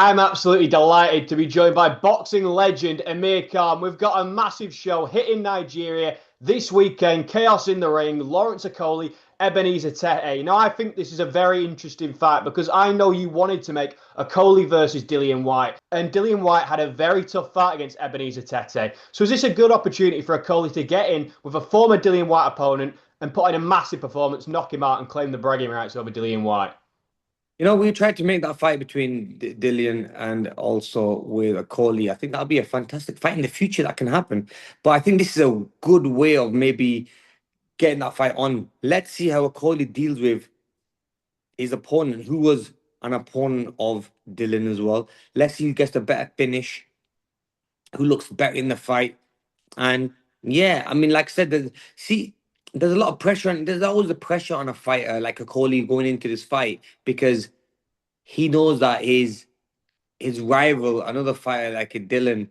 I'm absolutely delighted to be joined by boxing legend Amir Khan. We've got a massive show hitting Nigeria this weekend. Chaos in the ring, Lawrence Okolie, Ebenezer Tetteh. Now, I think this is a very interesting fight because I know you wanted to make Okolie versus Dillian Whyte, and Dillian Whyte had a very tough fight against Ebenezer Tetteh. So, is this a good opportunity for Okolie to get in with a former Dillian Whyte opponent and put in a massive performance, knock him out, and claim the bragging rights over Dillian Whyte? We tried to make that fight between Dillian and also with Okolie. I think that'll be a fantastic fight in the future that can happen. But I think this is a good way of maybe getting that fight on. Let's see how Okolie deals with his opponent, who was an opponent of Dillian as well. Let's see who gets the better finish, who looks better in the fight. And yeah, I mean, like I said, there's a lot of pressure, and there's always the pressure on a fighter like Okolie going into this fight because he knows that his rival, another fighter like a Dylan,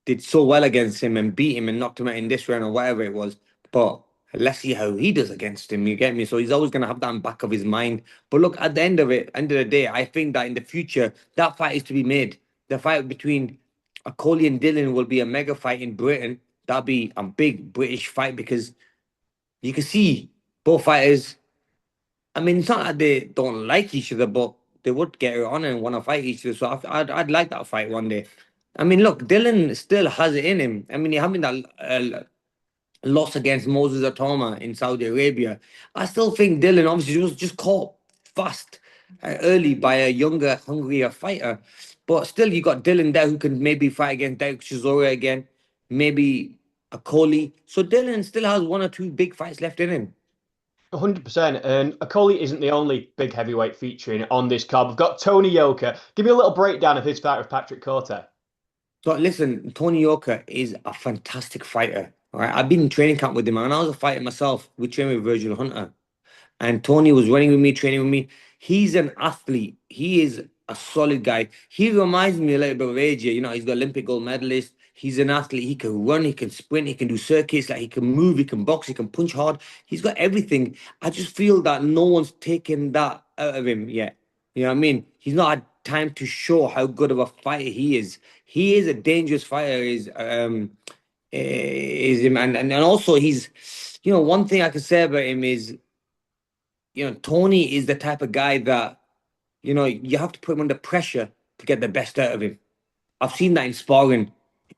did so well against him and beat him and knocked him out in this round or whatever it was. But let's see how he does against him. You get me? So he's always gonna have that in the back of his mind. But look, at the end of the day, I think that in the future that fight is to be made. The fight between Okolie and Dylan will be a mega fight in Britain. That'll be a big British fight because you can see both fighters. I mean, it's not that they don't like each other, but they would get it on and want to fight each other. So I'd like that fight one day. I mean, look, Dylan still has it in him. I mean, having that loss against Moses Atoma in Saudi Arabia, I still think Dylan obviously was just caught fast early by a younger, hungrier fighter. But still, you got Dylan there who can maybe fight against Derek Chisora again, maybe a Coley. So Dylan still has one or two big fights left in him. 100%. And Okolie isn't the only big heavyweight featuring on this card. We've got Tony Yoka. Give me a little breakdown of his fight with Patrick Corte. So listen, Tony Yoka is a fantastic fighter. All right, I've been in training camp with him, and I was a fighter myself. We trained with Virgil Hunter, and Tony was running with me, training with me. He's an athlete. He is a solid guy. He reminds me a little bit of AJ. He's the Olympic gold medalist. He's an athlete. He can run, he can sprint, he can do circuits, like he can move, he can box, he can punch hard. He's got everything. I just feel that no one's taken that out of him yet. You know what I mean? He's not had time to show how good of a fighter he is. He is a dangerous fighter, is him, and also he's one thing I can say about him is Tony is the type of guy that you have to put him under pressure to get the best out of him. I've seen that in sparring.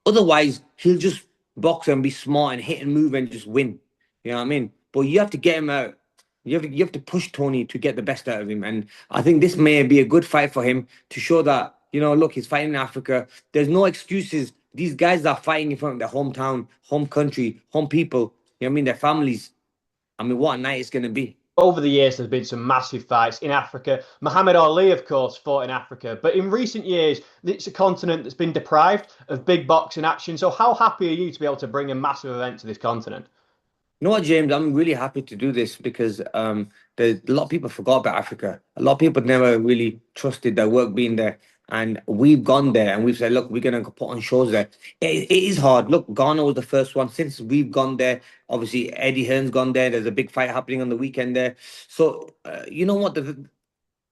Otherwise, he'll just box and be smart and hit and move and just win. You know what I mean? But you have to get him out. You have to push Tony to get the best out of him. And I think this may be a good fight for him to show that, look, he's fighting in Africa. There's no excuses. These guys are fighting in front of their hometown, home country, home people. You know what I mean? Their families. I mean, what a night it's going to be. Over the years, there's been some massive fights in Africa. Muhammad Ali, of course, fought in Africa. But in recent years, it's a continent that's been deprived of big boxing action. So how happy are you to be able to bring a massive event to this continent? You know what, James? I'm really happy to do this because there's a lot of people forgot about Africa. A lot of people never really trusted their work being there. And we've gone there and we've said, look, we're going to put on shows there. It is hard. Look, Ghana was the first one. Since we've gone there, obviously Eddie Hearn's gone there. There's a big fight happening on the weekend there. So, you know what?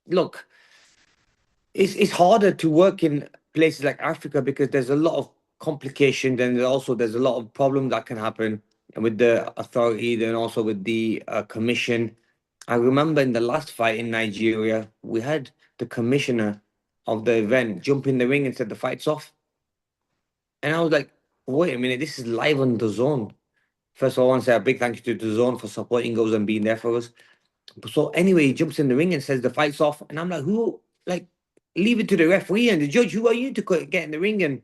Look, it's harder to work in places like Africa because there's a lot of complications and there's a lot of problems that can happen with the authority, then also with the commission. I remember in the last fight in Nigeria, we had the commissioner of the event jump in the ring and said the fight's off. And I was like, wait a minute, this is live on the zone. First of all, I want to say a big thank you to the zone for supporting us and being there for us. So anyway, he jumps in the ring and says the fight's off. And I'm like, who? Like, leave it to the referee and the judge. Who are you to get in the ring? And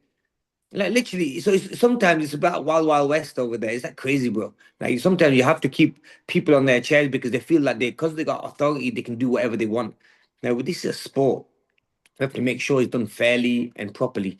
like literally, so sometimes it's about Wild Wild West over there. Is that crazy, bro? Like sometimes you have to keep people on their chairs because they feel like because they got authority, they can do whatever they want. Now, this is a sport. We have to make sure it's done fairly and properly.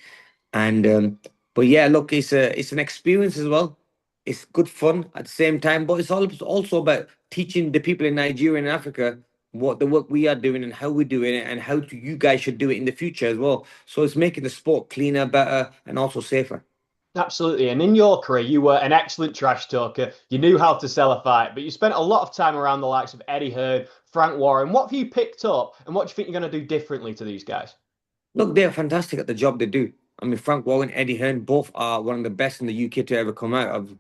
And but yeah, look, it's an experience as well. It's good fun at the same time, but it's also about teaching the people in Nigeria and Africa what the work we are doing and how we're doing it and how you guys should do it in the future as well. So it's making the sport cleaner, better, and also safer. Absolutely. And in your career, you were an excellent trash talker. You knew how to sell a fight, but you spent a lot of time around the likes of Eddie Hearn, Frank Warren. What have you picked up and what do you think you're going to do differently to these guys? Look, they're fantastic at the job they do. I mean, Frank Warren, Eddie Hearn, both are one of the best in the UK to ever come out of,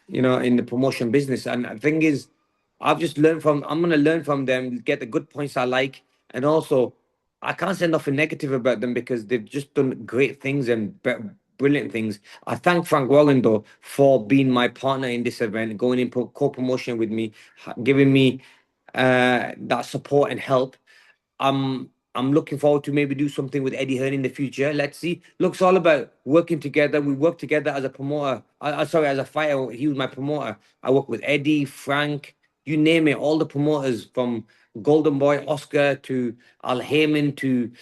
in the promotion business. And the thing is, I'm going to learn from them, get the good points I like. And also, I can't say nothing negative about them because they've just done great things and brilliant things. I thank Frank Warren, though, for being my partner in this event, going in co-promotion with me, giving me that support and help. I'm looking forward to maybe do something with Eddie Hearn in the future. Let's see. Look, it's all about working together. We work together as a promoter. Sorry, as a fighter. He was my promoter. I work with Eddie, Frank, you name it. All the promoters from Golden Boy, Oscar to Al Heyman to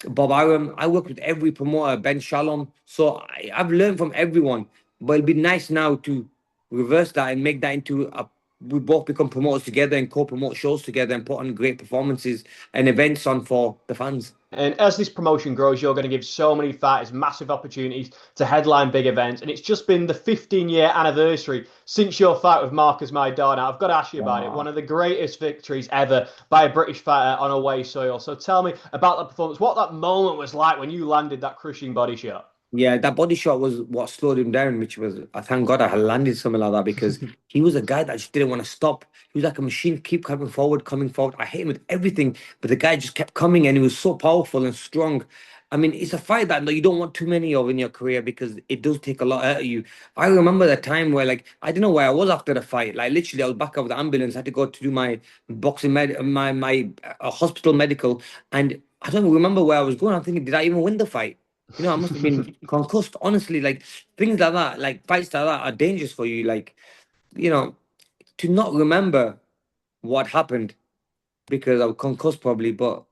Bob Arum. I work with every promoter, Ben Shalom. So I've learned from everyone. But it'd be nice now to reverse that and make that into a we both become promoters together and co-promote shows together and put on great performances and events on for the fans. And as this promotion grows, you're going to give so many fighters massive opportunities to headline big events. And it's just been the 15-year anniversary since your fight with Marcos Maidana. I've got to ask you about it. One Wow. of the greatest victories ever by a British fighter on away soil. So tell me about that performance, what that moment was like when you landed that crushing body shot. Yeah, that body shot was what slowed him down, which was, I thank God I had landed something like that because he was a guy that just didn't want to stop. He was like a machine, keep coming forward, coming forward. I hate him with everything, but the guy just kept coming and he was so powerful and strong. I mean, it's a fight that you don't want too many of in your career because it does take a lot out of you. I remember the time where, like, I don't know where I was after the fight. Like, literally, I was back of the ambulance. I had to go to do my hospital medical, and I don't remember where I was going. I'm thinking, did I even win the fight? I must have been concussed. Honestly, like things like that, like fights like that are dangerous for you. Like, you know, to not remember what happened because I was concussed probably, but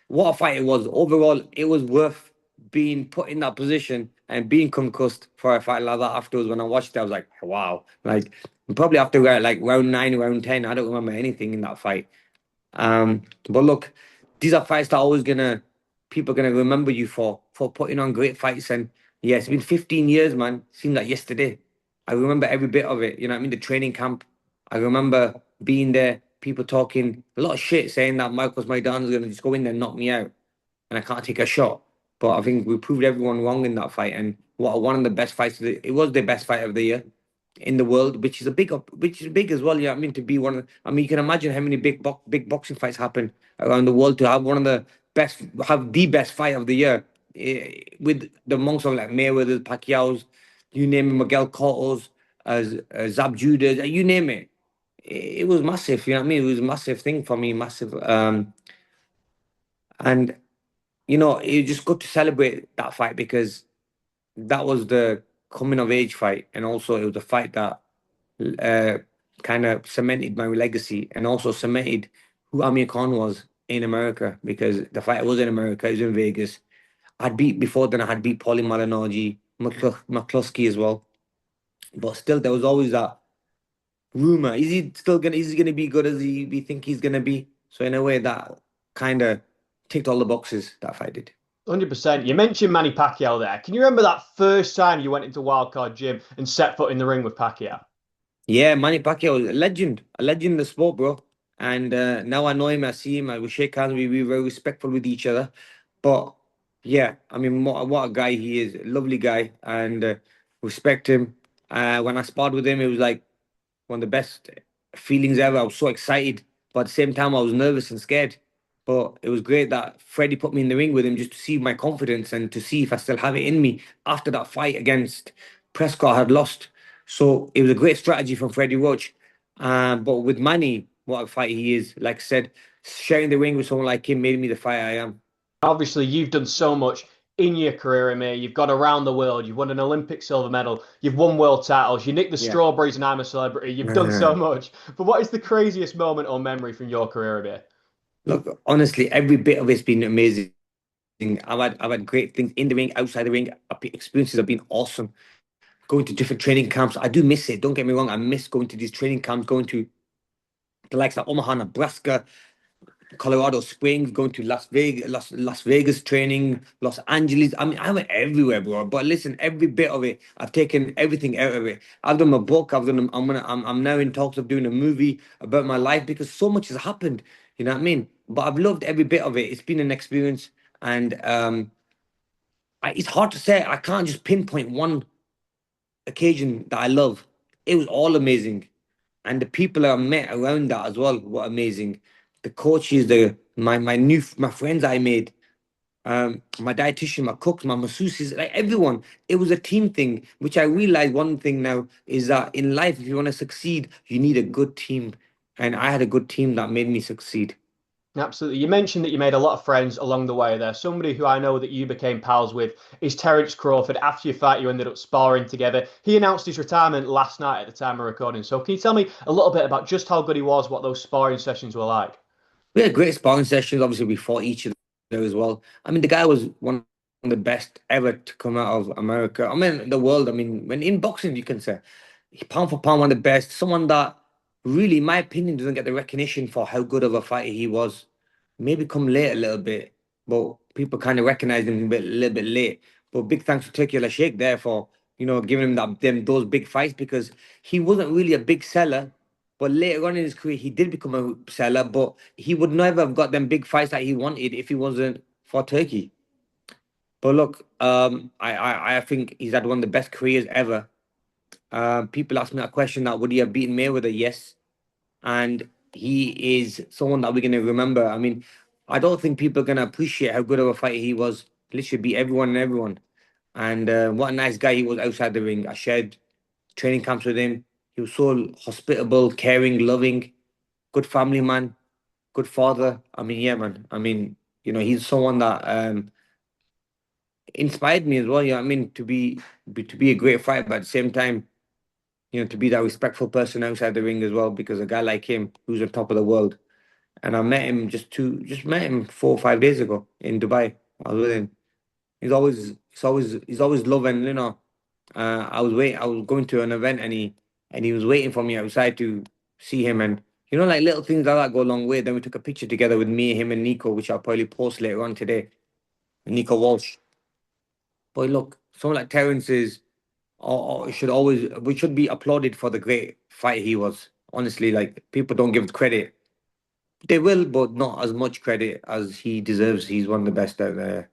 what a fight it was. Overall, it was worth being put in that position and being concussed for a fight like that afterwards. When I watched it, I was like, wow. Like probably after like round 9, round 10, I don't remember anything in that fight. But look, these are fights that always gonna people are gonna remember you for putting on great fights. And yeah, it's been 15 years, man. Seemed like yesterday. I remember every bit of it. You know what I mean? The training camp. I remember being there, people talking a lot of shit, saying that Marcos Maidana is gonna just go in there and knock me out, and I can't take a shot. But I think we proved everyone wrong in that fight. And what one of the best fights it was the best fight of the year in the world, which is which is big as well. Yeah, I mean to be one of, I mean you can imagine how many big boxing fights happen around the world to have one of the best, have the best fight of the year with the amongst of like Mayweather, Pacquiao's, you name it, Miguel Cotto's, Zab Judah, you name it. It was massive. You know what I mean? It was a massive thing for me, massive. And it was just good to celebrate that fight because that was the coming of age fight, and also it was a fight that uh, kind of cemented my legacy and also cemented who Amir Khan was in America because the fight was in America, it was in Vegas. Before then, I had beat Paulie Malignaggi, McCluskey as well. But still, there was always that rumor: is he gonna be good as we think he's gonna be? So in a way, that kind of ticked all the boxes that fight did. 100%. You mentioned Manny Pacquiao there. Can you remember that first time you went into Wildcard Gym and set foot in the ring with Pacquiao? Yeah, Manny Pacquiao, a legend in the sport, bro. And now I know him, I see him, we shake hands, we very respectful with each other. But yeah, I mean, what a guy he is, lovely guy, and respect him. When I sparred with him, it was like one of the best feelings ever. I was so excited, but at the same time, I was nervous and scared. But it was great that Freddie put me in the ring with him just to see my confidence and to see if I still have it in me after that fight against Prescott I had lost. So it was a great strategy from Freddie Roach. But with Manny, what a fight he is. Like I said, sharing the ring with someone like him made me the fighter I am. Obviously, you've done so much in your career, Amir. You've gone around the world. You've won an Olympic silver medal. You've won world titles. You nicked the Yeah. strawberries and I'm a celebrity. You've done so much. But what is the craziest moment or memory from your career, Amir? Look, honestly, every bit of it's been amazing. I've had great things in the ring, outside the ring. Experiences have been awesome. Going to different training camps. I do miss it. Don't get me wrong. I miss going to these training camps, going to the likes of Omaha, Nebraska, Colorado Springs, going to Las Vegas training, Los Angeles. I mean, I went everywhere, bro. But listen, every bit of it, I've taken everything out of it. I've done my book. I'm now in talks of doing a movie about my life because so much has happened. You know what I mean? But I've loved every bit of it. It's been an experience, and It's hard to say. I can't just pinpoint one occasion that I love. It was all amazing, and the people I met around that as well were amazing. The coaches, my friends I made, my dietitian, my cooks, my masseuses, like everyone. It was a team thing, which I realized one thing now is that in life, if you want to succeed, you need a good team. And I had a good team that made me succeed. Absolutely. You mentioned that you made a lot of friends along the way there. Somebody who I know that you became pals with is Terence Crawford. After your fight, you ended up sparring together. He announced his retirement last night at the time of recording. So, can you tell me a little bit about just how good he was, what those sparring sessions were like? We had great sparring sessions. Obviously, we fought each other as well. I mean, the guy was one of the best ever to come out of America. I mean, the world. I mean, when in boxing, you can say pound for pound, one of the best. Someone that really, in my opinion, doesn't get the recognition for how good of a fighter he was. Maybe come late a little bit, but people kind of recognized him a little bit late. But big thanks to Turkey Sheikh there for giving him those big fights because he wasn't really a big seller. But later on in his career, he did become a seller, but he would never have got them big fights that he wanted if he wasn't for Turkey. But look, I think he's had one of the best careers ever. People ask me that question that would he have beaten Mayweather? Yes, and he is someone that we're going to remember. I mean, I don't think people are going to appreciate how good of a fighter he was. Literally beat everyone and everyone. And what a nice guy he was outside the ring. I shared training camps with him. He was so hospitable, caring, loving, good family man, good father. I mean, yeah, man. I mean, he's someone that inspired me as well. I mean, to be a great fighter, but at the same time, to be that respectful person outside the ring as well. Because a guy like him, who's on top of the world, and I met him just met him 4 or 5 days ago in Dubai. I was with him. He's always loving. I was going to an event and he was waiting for me outside to see him, and like little things like that go a long way. Then we took a picture together with me, him, and Nico, which I'll probably post later on today. Nico Walsh. But look, someone like Terence is or should always we should be applauded for the great fight he was. Honestly, like people don't give credit. They will, but not as much credit as he deserves. He's one of the best out there.